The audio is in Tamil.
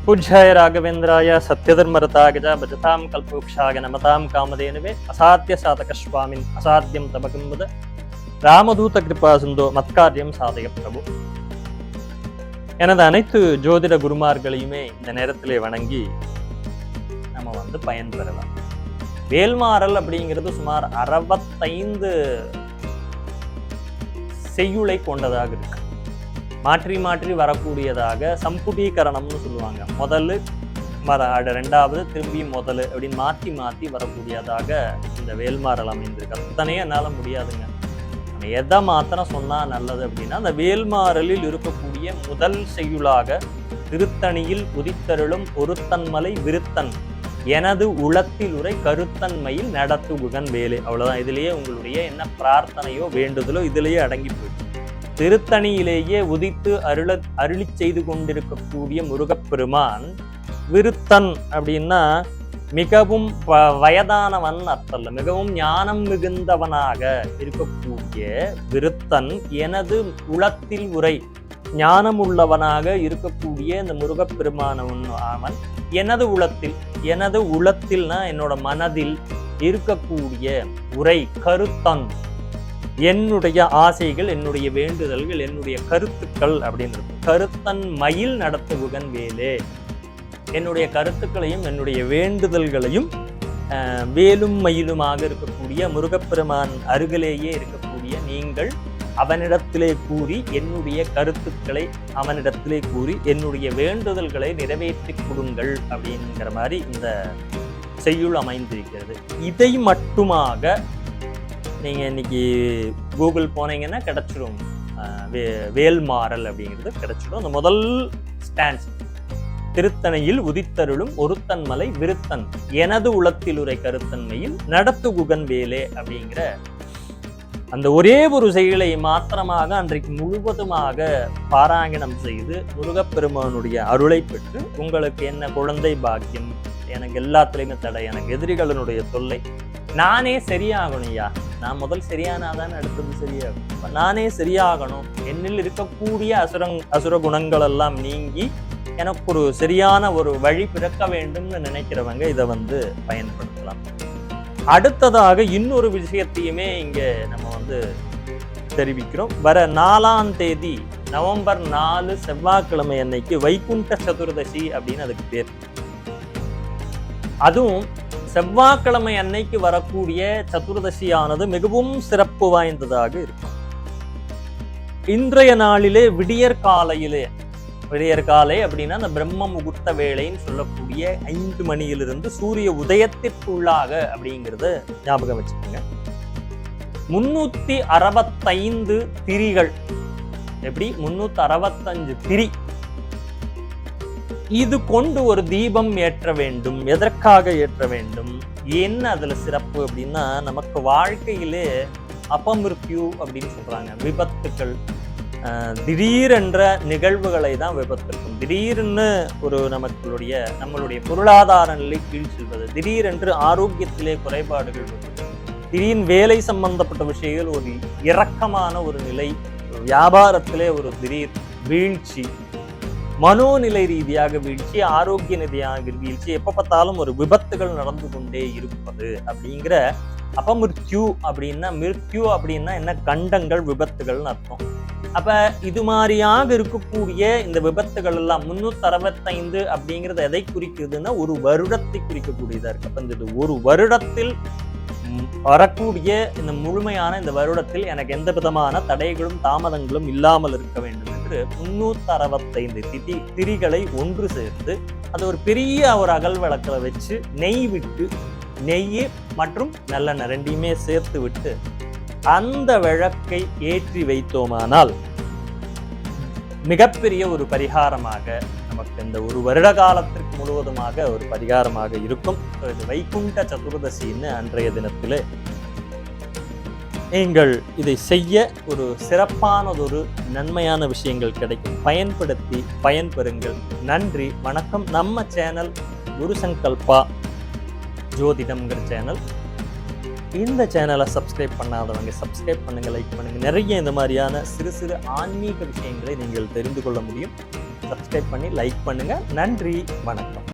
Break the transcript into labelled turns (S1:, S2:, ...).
S1: पूज्याय राघवेन्द्राय सत्यधर्मरतागज भजतां कल्पवृक्षाय नमतां कामधेनुवे असाध्य साधकस्वामिन् असाध्यं तमकं वद ராமதூத கிருபா சிந்தோ மத்காரியம் சாதய பிரபு. எனது அனைத்து ஜோதிட குருமார்களையுமே இந்த நேரத்திலே வணங்கி நம்ம பயன்பெறலாம். வேல்மாறல் அப்படிங்கிறது சுமார் 65 செய்யுளை கொண்டதாக இருக்கு. மாற்றி மாற்றி வரக்கூடியதாக சம்புடீகரணம்னு சொல்லுவாங்க. முதல்ல ரெண்டாவது திரும்பி முதல் அப்படின்னு மாற்றி மாற்றி வரக்கூடியதாக இந்த வேல்மாறல் அமைந்திருக்கு. அத்தனையே என்னால் முடியாதுங்க. எதை மாத்திரம் சொன்னா நல்லது அப்படின்னா, அந்த வேல்மாறலில் இருக்கக்கூடிய முதல் செய்யுளாக திருத்தணியில் உதித்தருளும் ஒருத்தன்மலை விருத்தன் எனது உளத்தில் உரை கருத்தன்மையில் நடத்துகுகன் வேலை. அவ்வளவுதான். இதுலயே உங்களுடைய என்ன பிரார்த்தனையோ வேண்டுதலோ இதுலயே அடங்கி போயிடும். திருத்தணியிலேயே உதித்து அருளி செய்து கொண்டிருக்கக்கூடிய முருகப்பெருமான் விருத்தன் அப்படின்னா மிகவும் வயதானவன் அர்த்தல்ல, மிகவும் ஞானம் மிகுந்தவனாக இருக்கக்கூடிய விருத்தன் எனது உளத்தில் உரை ஞானம் உள்ளவனாக இருக்கக்கூடிய இந்த முருகப்பெருமானவன் அவன் எனது உளத்தில்னா என்னோட மனதில் இருக்கக்கூடிய உரை கருத்தன், என்னுடைய ஆசைகள், என்னுடைய வேண்டுதல்கள், என்னுடைய கருத்துக்கள் அப்படின்னு கருத்தன் மயில் நடத்துகுகன் வேலே. என்னுடைய கருத்துக்களையும் என்னுடைய வேண்டுதல்களையும் வேலும் மயிலுமாக இருக்கக்கூடிய முருகப்பெருமான் அருகிலேயே இருக்கக்கூடிய நீங்கள் அவனிடத்திலே கூறி என்னுடைய கருத்துக்களை அவனிடத்திலே கூறி என்னுடைய வேண்டுதல்களை நிறைவேற்றி கொடுங்கள் அப்படிங்கிற மாதிரி இந்த செய்யுள் அமைந்திருக்கிறது. இதை மட்டுமாக நீங்கள் இன்னைக்கு கூகுள் போனீங்கன்னா கிடைச்சிடும். வேல்மாறல் அப்படிங்கிறது கிடைச்சிடும். அந்த முதல் ஸ்டான்ஸ் திருத்தணையில் உதித்தருளும் ஒருத்தன்மலை விருத்தன் எனது உளத்தில் உரை கருத்தன்மையில் நடத்துகுகன் வேலே அப்படிங்கிற அந்த ஒரே ஒரு செயலை மாத்திரமாக அன்றைக்கு முழுவதுமாக பாராயணம் செய்து முருகப்பெருமானுடைய அருளை பெற்று உங்களுக்கு என்ன குழந்தை பாக்கியம், எனக்கு எல்லாத்துலேயுமே தடை, எனக்கு எதிரிகளினுடைய தொல்லை, நானே சரியாகணும்யா, நான் முதல் சரியானாதான் அடுத்தது சரியாகும், நானே சரியாகணும், என்னில் இருக்கக்கூடிய அசுர குணங்கள் எல்லாம் நீங்கி எனக்கு ஒரு சரியான ஒரு வழி பிறக்க வேண்டும்னு நினைக்கிறவங்க இதை பயன்படுத்தலாம். அடுத்ததாக இன்னொரு விஷயத்தையுமே இங்க நம்ம தெரிவிக்கிறோம். வர 4ஆம் தேதி நவம்பர் 4 செவ்வாய்க்கிழமை அன்னைக்கு வைகுண்ட சதுர்தசி அப்படின்னு அதுக்கு பேர். அதுவும் செவ்வாய்க்கிழமை அன்னைக்கு வரக்கூடிய சதுர்தசியானது மிகவும் சிறப்பு வாய்ந்ததாக இருக்கும். இன்றைய நாளிலே விடியற் காலை அப்படின்னா அந்த பிரம்ம முகூர்த்த வேளைன்னு சொல்லக்கூடிய 5 மணியிலிருந்து சூரிய உதயத்திற்குள்ளாக அப்படிங்கிறத ஞாபகம் வச்சுக்கோங்க. 365 திரிகள், எப்படி 365 திரி இது கொண்டு ஒரு தீபம் ஏற்ற வேண்டும். எதற்காக ஏற்ற வேண்டும், என்ன அதுல சிறப்பு அப்படின்னா, நமக்கு வாழ்க்கையிலே அபமிருத்யு அப்படின்னு சொல்றாங்க, விபத்துக்கள், திடீரென்ற நிகழ்வுகளை தான் விபத்திருக்கும். திடீர்னு ஒரு நம்மளுடைய பொருளாதார நிலை கீழ் செல்வது, திடீரென்று ஆரோக்கியத்திலே குறைபாடுகள் வருவது, திடீர் வேலை சம்பந்தப்பட்ட விஷயங்கள் ஒரு இறக்கமான ஒரு நிலை, வியாபாரத்திலே ஒரு திடீர் வீழ்ச்சி, மனோநிலை ரீதியாக வீழ்ச்சி, ஆரோக்கிய நிதியாக வீழ்ச்சி, எப்ப பார்த்தாலும் ஒரு விபத்துகள் நடந்து கொண்டே இருப்பது அப்படிங்கிற அபமிருத்யு அப்படின்னா, மிருத்யு அப்படின்னா என்ன, கண்டங்கள் விபத்துகள்னு அர்த்தம். அப்ப இது மாதிரியாக இருக்கக்கூடிய இந்த விபத்துகள் எல்லாம் 365 அப்படிங்கிறது எதை குறிக்குதுன்னா ஒரு வருடத்தை குறிக்கக்கூடியதா இருக்கு. அப்ப இந்த ஒரு வருடத்தில் வரக்கூடிய இந்த முழுமையான இந்த வருடத்தில் எனக்கு எந்த விதமான தடைகளும் தாமதங்களும் இல்லாமல் இருக்க வேண்டும் என்று 365 திரிகளை ஒன்று சேர்த்து அது ஒரு பெரிய ஒரு அகல் விளக்கில வச்சு நெய் மற்றும் நல்லெண்ணெய் ரெண்டையுமே சேர்த்து விட்டு அந்த விளக்கை ஏற்றி வைத்தோமானால் மிகப்பெரிய ஒரு பரிகாரமாக நமக்கு இந்த ஒரு வருட காலத்திற்கு முழுவதுமாக ஒரு பரிகாரமாக இருக்கும். இது வைகுண்ட சதுர்தசின்னு அன்றைய தினத்திலே நீங்கள் இதை செய்ய ஒரு சிறப்பானதொரு நன்மையான விஷயங்கள் கிடைக்கும். பயன்படுத்தி பயன்பெறுங்கள். நன்றி, வணக்கம். நம்ம சேனல் குரு சங்கல்பா ஜோதிடம்ங்கிற சேனல். இந்த சேனலை சப்ஸ்கிரைப் பண்ணாதவங்க சப்ஸ்கிரைப் பண்ணுங்கள், லைக் பண்ணுங்கள். நிறைய இந்த மாதிரியான சிறு சிறு ஆன்மீக விஷயங்களை நீங்கள் தெரிந்து கொள்ள முடியும். சப்ஸ்கிரைப் பண்ணி லைக் பண்ணுங்கள். நன்றி, வணக்கம்.